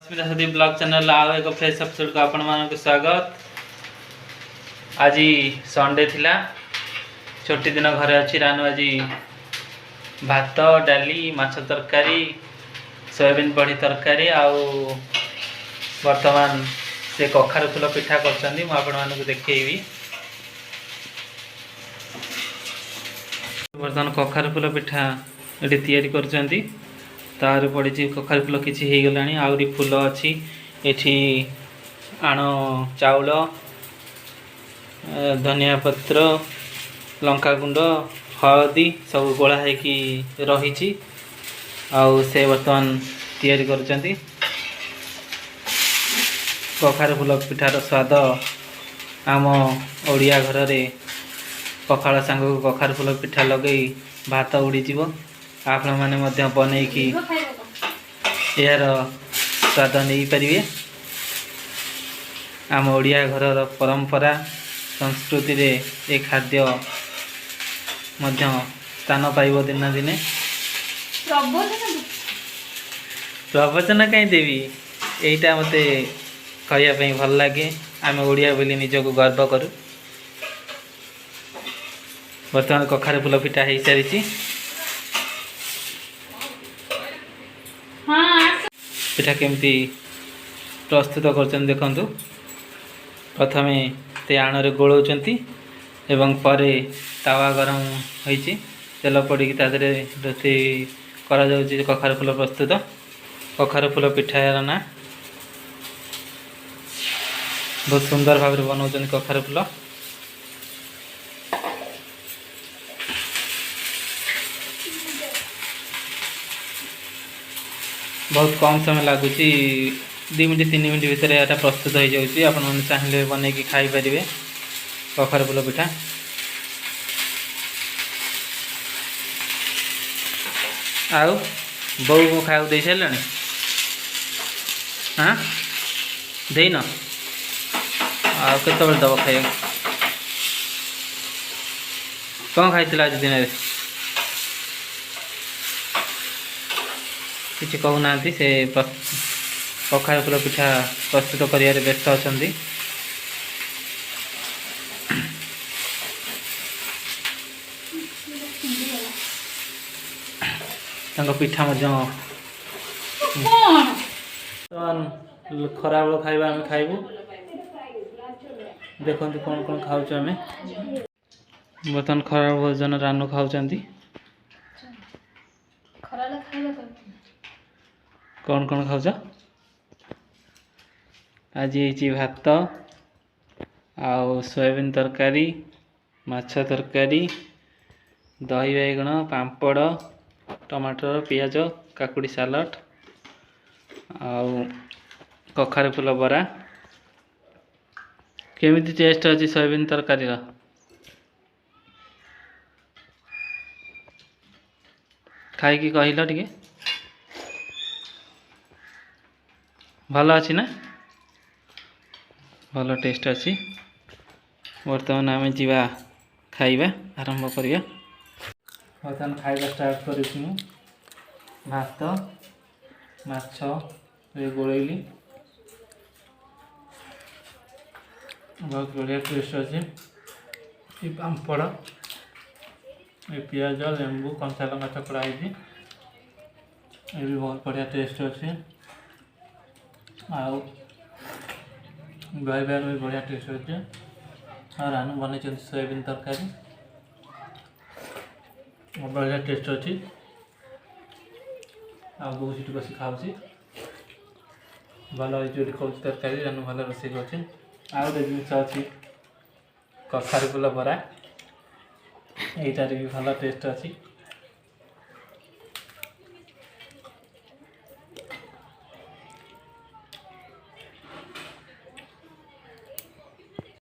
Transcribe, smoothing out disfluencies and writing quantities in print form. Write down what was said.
सदी blog channel आउ एक फ्रेश एपिसोड को आपण मानक स्वागत। आज संडे थिला छोटी दिन घरे अच्छी रानू आज भात डाली माछ तरकारी सोयाबीन बड़ी तरकारी आउ वर्तमान से कखार फूल पिठा कर देखी। बर्तमान कखार फूल पिठा ये तैयारी तार पड़ी कखार फूल किसी हो गला आहरी फूल अच्छी एठी आण चाउल धनिया पत्र लंका गुंड हलदी सब गोला होगी रही से बर्तमान तैयारी कर कखार फूल पिठार स्वाद आम ओडिया घर रे पखाड़ सांग कखार फूल पिठा लगे भात उड़ीज आपण मैंने बनईकि यार स्वाद नहीं पारे। आम ओडिया घर परंपरा संस्कृति रे ए खाद्य स्थान पाइब दिन दिने। प्रवचन कहीं देवी यहीटा मत कहवाई भल लगे। आम ओडिया बोली निजक गर्व करूँ। बर्तमान कखार फूल पिठा हो सारी पिठा केमती प्रस्तुत कर देखु। प्रथमे ते आण गोलाउंट एवं परे तावा गरम होती तेल पड़ी तादे रोषे करा कखार फूल प्रस्तुत। कखार फूल पिठार ना बहुत सुंदर भाव बनाऊँ कखार फूल। बहुत कम समय लगुच 2 मिनट 3 मिनट भितर यहाँ प्रस्तुत हो जाऊँगी। आप चाहिए बन कि खाई पारे कखार फूल पिठा। आउ बो को खाया दे सारे हाँ देन आत दब खाया कौन खाई आज दिन में किसी कहूना से कखार फूल पिठा प्रस्तुत कर व्यस्त अच्छा। पिठा खरा बेल खाइबा आम खाइबू। देखो कौन कौन खाऊँ आम बर्तमान खरा भोजन रानू खाऊँ। कौन कौन खाऊच आज ये भात आउ सोयाबीन तरकारी माछ तरकारी दही बैगण पापड़ टमाटर पियाज काकुड़ी सालाड आउ कखार फूल बरा। केमिति टेस्ट अच्छी सोयाबीन तरकारी खाई कहल टे भल अच्छी ना भल टेस्ट अच्छी। बर्तमान आम जा खाइबा आरंभ करिया। बर्तमान खाइबा स्टार्ट करूँ। भात माछ गोलैली बहुत बढ़िया टेस्ट अच्छी। पापड़ ये पियाज लेंबू कंचा लंका चकड़ा ये भी बहुत बढ़िया टेस्ट अच्छी। आउ दही बैगन भी बढ़िया टेस्ट अच्छे। और रानू बन सोयाबीन तरकारी बढ़िया टेस्ट अच्छी। आगे सीट बस खाऊँ भल कौच तरकारी रानू भल रोषे कर। आउ जिन अच्छी कखार फूल बरा यहीटार भी भल टेस्ट अच्छी।